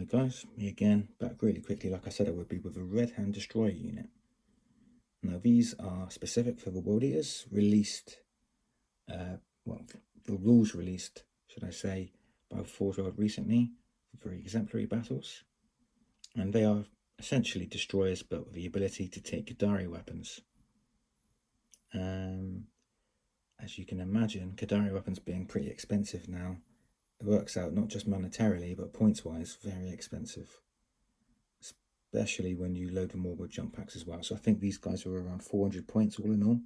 guys, me again, back really quickly like I said I would be with a Red Hand Destroyer unit. Now these are specific for the World Eaters, released, well, the rules released, should I say, by Forge World recently for very exemplary battles. And they are essentially destroyers but with the ability to take Kadari weapons. As you can imagine, Kadari weapons being pretty expensive now, it works out not just monetarily but points-wise very expensive, especially when you load them all with jump packs as well. So I think these guys are around 400 points all in all.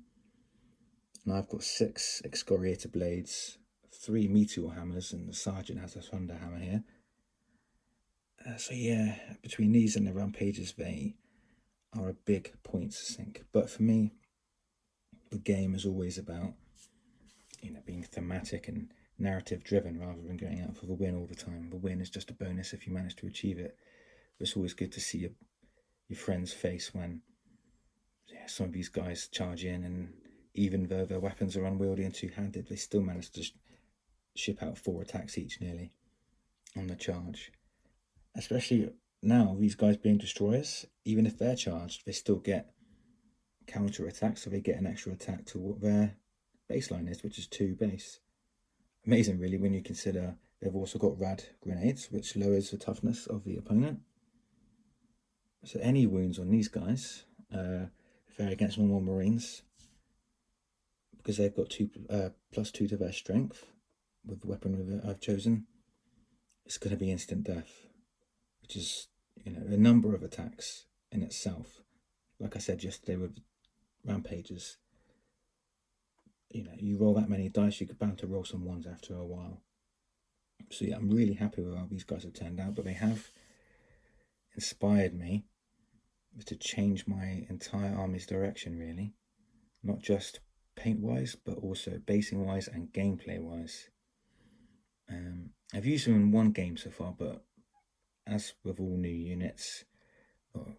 And I've got 6 excoriator blades, 3 meteor hammers, and the sergeant has a thunder hammer here. So yeah, between these and the rampages, they are a big points sink. But for me, the game is always about, being thematic and narrative driven rather than going out for the win all the time. The win is just a bonus if you manage to achieve it. But it's always good to see your friend's face when some of these guys charge in, and even though their weapons are unwieldy and two-handed, they still manage to ship out 4 attacks each nearly on the charge. Especially now, these guys being destroyers, even if they're charged, they still get counter attacks, so they get an extra attack to what their baseline is, which is 2 base. Amazing really when you consider they've also got rad grenades, which lowers the toughness of the opponent. So any wounds on these guys, if they're against normal Marines, because they've got +2 to their strength with the weapon I've chosen, it's going to be instant death, which is a number of attacks in itself. Like I said yesterday with rampages, you roll that many dice, you're bound to roll some ones after a while. So yeah, I'm really happy with how these guys have turned out, but they have inspired me to change my entire army's direction really, not just paint wise but also basing wise and gameplay wise. I've used them in one game so far, but as with all new units,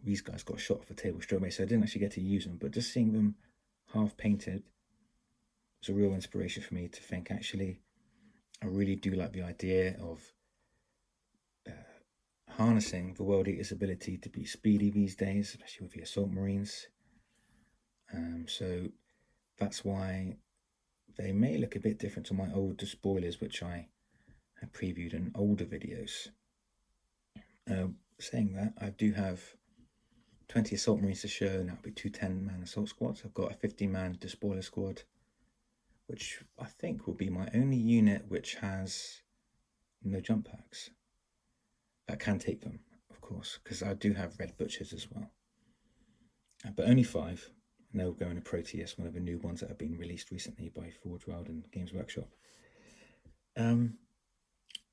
these guys got shot off the table straight away, so I didn't actually get to use them, but just seeing them half painted was a real inspiration for me to think, actually, I really do like the idea of harnessing the World Eater's ability to be speedy these days, especially with the Assault Marines. So that's why they may look a bit different to my older spoilers, which I have previewed in older videos. Saying that, I do have 20 Assault Marines to show, and that'll be 2 10-man assault squads. I've got a 50-man despoiler squad, which I think will be my only unit which has no jump packs. That can take them, of course, because I do have red butchers as well. But only 5, and they'll go in a Proteus, one of the new ones that have been released recently by Forge World and Games Workshop.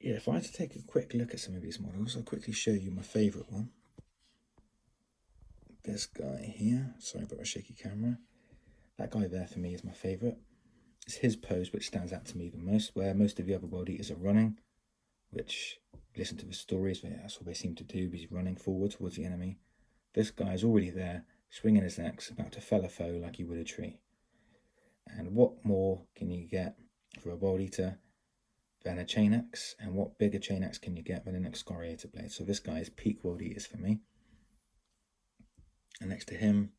Yeah, if I had to take a quick look at some of these models, I'll quickly show you my favourite one. This guy here, sorry about a shaky camera. That guy there for me is my favourite. It's his pose which stands out to me the most, where most of the other World Eaters are running, which, listen to the stories, that's what they seem to do, he's running forward towards the enemy. This guy is already there, swinging his axe, about to fell a foe like he would a tree. And what more can you get for a World Eater than a chain axe? And what bigger chain axe can you get than an excoriator blade? So this guy is peak World Eaters for me. And next to him,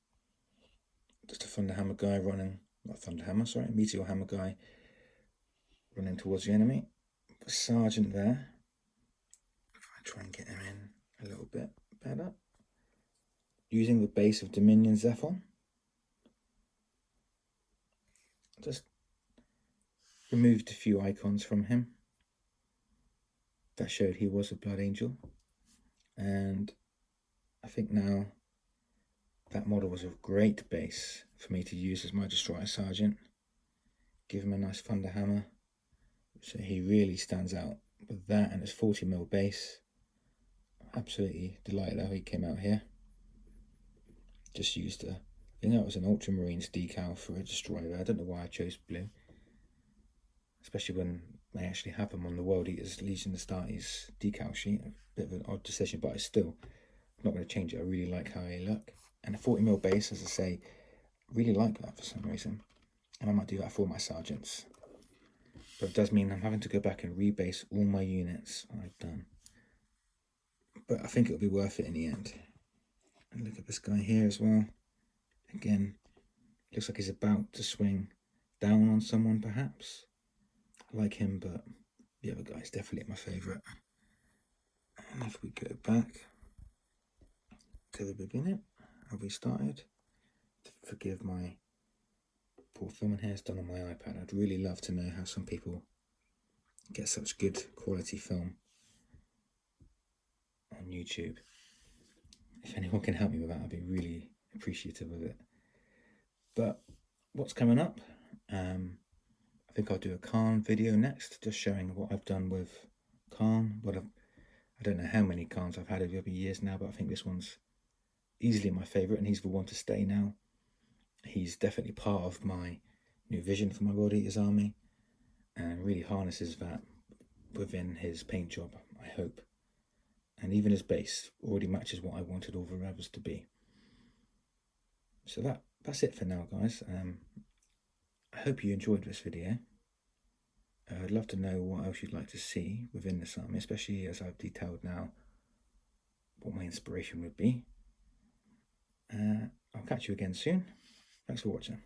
just a thunder hammer guy running, meteor hammer guy running towards the enemy. The sergeant there, if I try and get him in a little bit better, using the base of Dominion Zephon, just removed a few icons from him that showed he was a Blood Angel, and I think now that model was a great base for me to use as my Destroyer Sergeant. Give him a nice thunder hammer, so he really stands out with that and his 40mm base. Absolutely delighted how he came out here. Just used I think that was an Ultramarines decal for a Destroyer. I don't know why I chose blue, especially when they actually have them on the World Eaters Legion Astartes decal sheet. A bit of an odd decision, but I'm not going to change it. I really like how they look. And a 40mm base, as I say, really like that for some reason. And I might do that for my sergeants. But it does mean I'm having to go back and rebase all my units I've done. but I think it'll be worth it in the end. And look at this guy here as well. Again, looks like he's about to swing down on someone perhaps. I like him, but the other guy's definitely my favourite. And if we go back to the beginning, how we started, forgive my poor filming here, it's done on my iPad. I'd really love to know how some people get such good quality film on YouTube. If anyone can help me with that, I'd be really appreciative of it. But what's coming up? I think I'll do a Khan video next, just showing what I've done with Khan. I don't know how many Khans I've had over the years now, but I think this one's easily my favourite, and he's the one to stay now. He's definitely part of my new vision for my World Eaters army, and really harnesses that within his paint job, I hope. And even his base already matches what I wanted all the rebels to be. So that's it for now, guys. I hope you enjoyed this video. I'd love to know what else you'd like to see within this army, especially as I've detailed now what my inspiration would be. I'll catch you again soon. Thanks for watching.